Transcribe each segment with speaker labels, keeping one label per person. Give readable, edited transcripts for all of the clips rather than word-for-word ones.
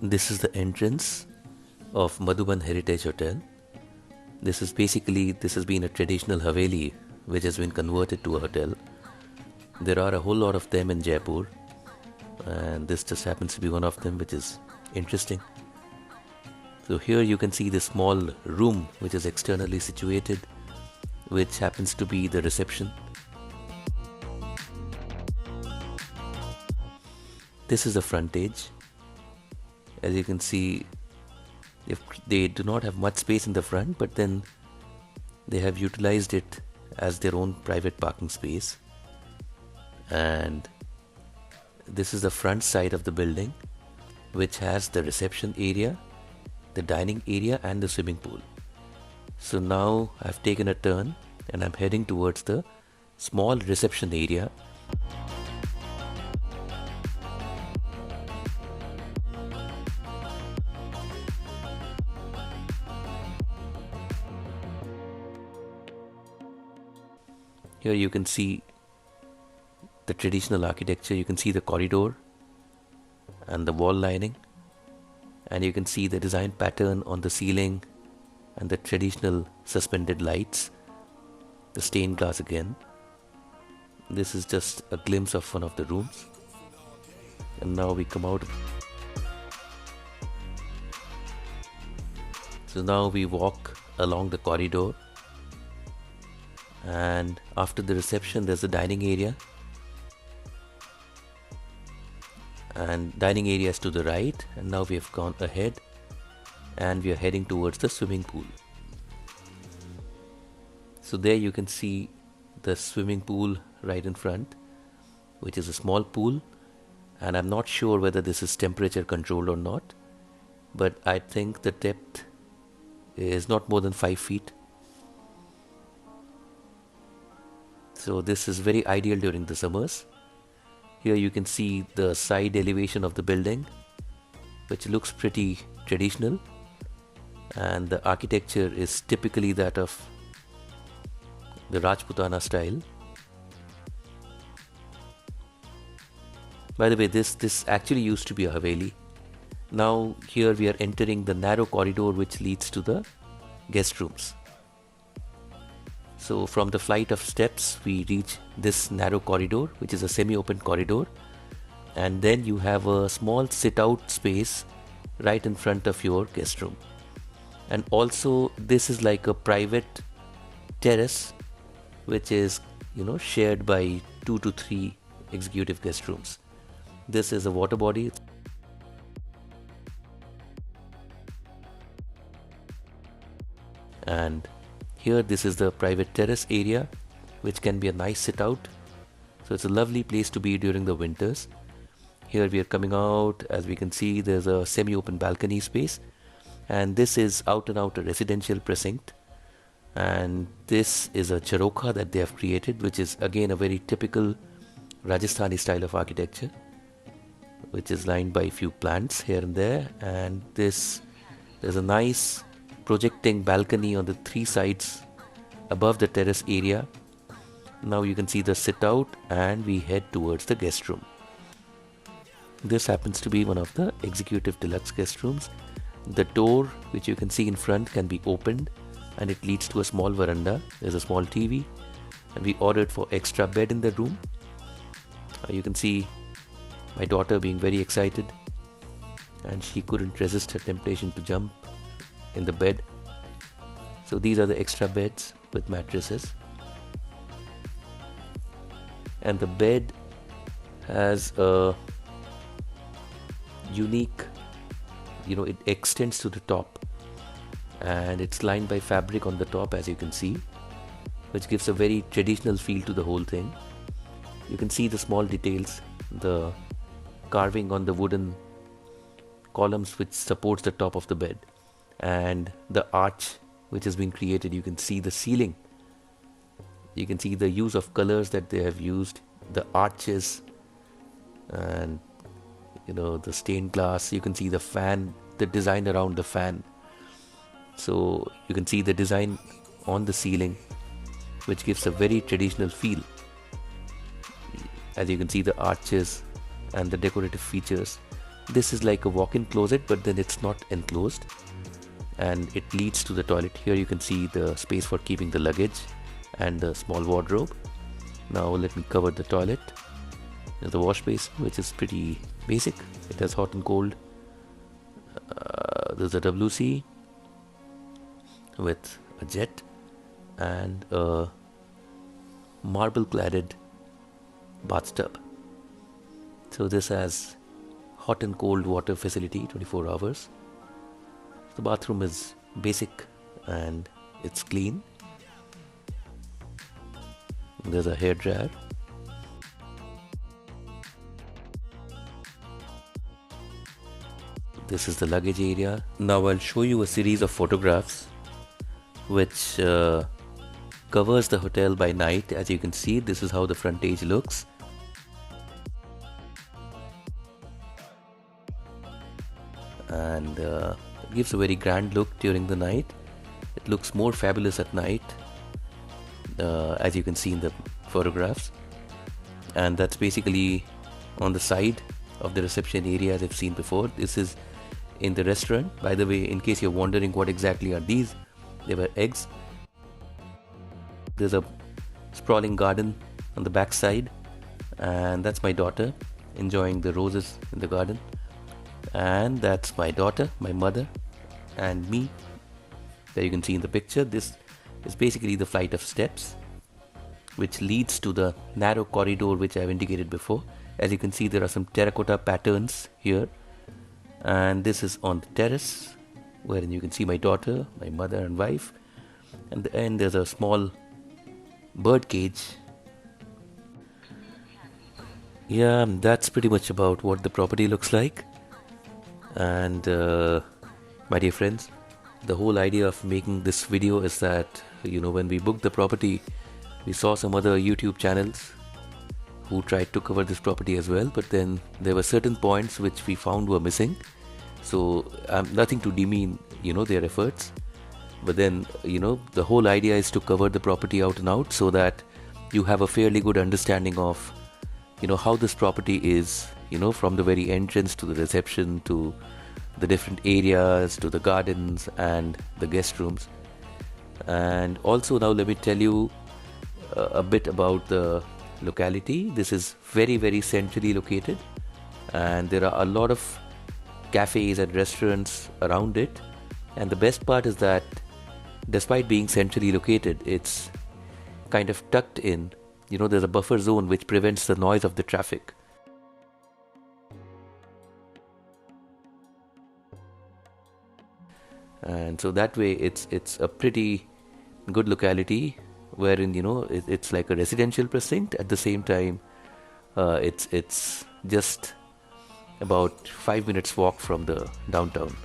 Speaker 1: This is the entrance of Madhuban Heritage Hotel. This has been a traditional Haveli which has been converted to a hotel. There are a whole lot of them in Jaipur, and this just happens to be one of them, which is interesting. So here you can see the small room which is externally situated, which happens to be the reception. This is the frontage. As you can see, if they do not have much space in the front, but then they have utilized it as their own private parking space. And this is the front side of the building, which has the reception area, the dining area and the swimming pool. So now I've taken a turn and I'm heading towards the small reception area. Here you can see the traditional architecture. You can see the corridor and the wall lining, and you can see the design pattern on the ceiling and the traditional suspended lights, the stained glass again. This is just a glimpse of one of the rooms, and now we come out. So now we walk along the corridor, and after the reception there's a dining area, and dining area is to the right. And now we have gone ahead and we are heading towards the swimming pool. So there you can see the swimming pool right in front, which is a small pool, and I'm not sure whether this is temperature controlled or not, but I think the depth is not more than 5 feet. So this is very ideal during the summers. Here you can see the side elevation of the building, which looks pretty traditional, and the architecture is typically that of the Rajputana style. By the way, this actually used to be a Haveli. Now here we are entering the narrow corridor which leads to the guest rooms. So from the flight of steps we reach this narrow corridor, which is a semi-open corridor, and then you have a small sit-out space right in front of your guest room. And also this is like a private terrace which is, shared by 2 to 3 executive guest rooms. This is a water body. And here this is the private terrace area, which can be a nice sit out. So it's a lovely place to be during the winters. Here we are coming out. As we can see, there's a semi-open balcony space, and this is out and out a residential precinct. And this is a charokha that they have created, which is again a very typical Rajasthani style of architecture, which is lined by a few plants here and there. And there's a nice projecting balcony on the 3 sides above the terrace area. Now you can see the sit out, and we head towards the guest room. This happens to be one of the executive deluxe guest rooms. The door, which you can see in front, can be opened, and it leads to a small veranda. There's a small TV, and we ordered for extra bed in the room. You can see my daughter being very excited, and she couldn't resist her temptation to jump in the bed. So these are the extra beds with mattresses, and the bed has a unique, it extends to the top, and it's lined by fabric on the top, as you can see, which gives a very traditional feel to the whole thing. You can see the small details, the carving on the wooden columns which supports the top of the bed, and the arch which has been created. You can see the ceiling, you can see the use of colors that they have used, the arches, and the stained glass. You can see the fan, the design around the fan. So you can see the design on the ceiling, which gives a very traditional feel. As you can see the arches and the decorative features. This is like a walk-in closet, but then it's not enclosed, and it leads to the toilet. Here you can see the space for keeping the luggage and the small wardrobe. Now let me cover the toilet. There's the wash basin, which is pretty basic. It has hot and cold. There's a WC with a jet and a marble cladded bathtub. So this has hot and cold water facility 24 hours. The bathroom is basic and it's clean. There's a hair dryer. This is the luggage area. Now I'll show you a series of photographs which covers the hotel by night. As you can see, this is how the frontage looks. And it gives a very grand look during the night. It looks more fabulous at night, as you can see in the photographs. And that's basically on the side of the reception area, as I've seen before. This is in the restaurant. By the way, in case you're wondering what exactly are these, they were eggs. There's a sprawling garden on the back side, and that's my daughter enjoying the roses in the garden. And that's my daughter, my mother, and me that you can see in the picture. This is basically the flight of steps which leads to the narrow corridor which I've indicated before. As you can see, there are some terracotta patterns here, and this is on the terrace wherein you can see my daughter, my mother and wife, and at the end there's a small bird cage. Yeah, that's pretty much about what the property looks like. And my dear friends, the whole idea of making this video is that, when we booked the property, we saw some other YouTube channels who tried to cover this property as well, but then there were certain points which we found were missing. So nothing to demean their efforts, but then the whole idea is to cover the property out and out, so that you have a fairly good understanding of how this property is, from the very entrance to the reception to the different areas to the gardens and the guest rooms. And also, now let me tell you a bit about the locality. This is very, very centrally located, and there are a lot of cafes and restaurants around it. And the best part is that despite being centrally located, it's kind of tucked in. There's a buffer zone which prevents the noise of the traffic. And so that way it's a pretty good locality, wherein it's like a residential precinct. At the same time, it's just about 5 minutes walk from the downtown.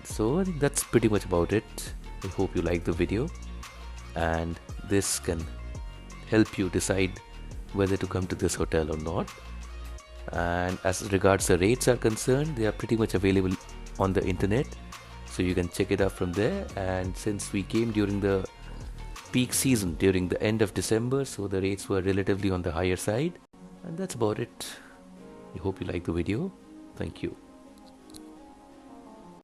Speaker 1: So I think that's pretty much about it. I hope you like the video, and this can help you decide whether to come to this hotel or not. And as regards the rates are concerned, they are pretty much available on the internet, so you can check it out from there. And since we came during the peak season, during the end of December, so the rates were relatively on the higher side. And that's about it. I hope you like the video. Thank you.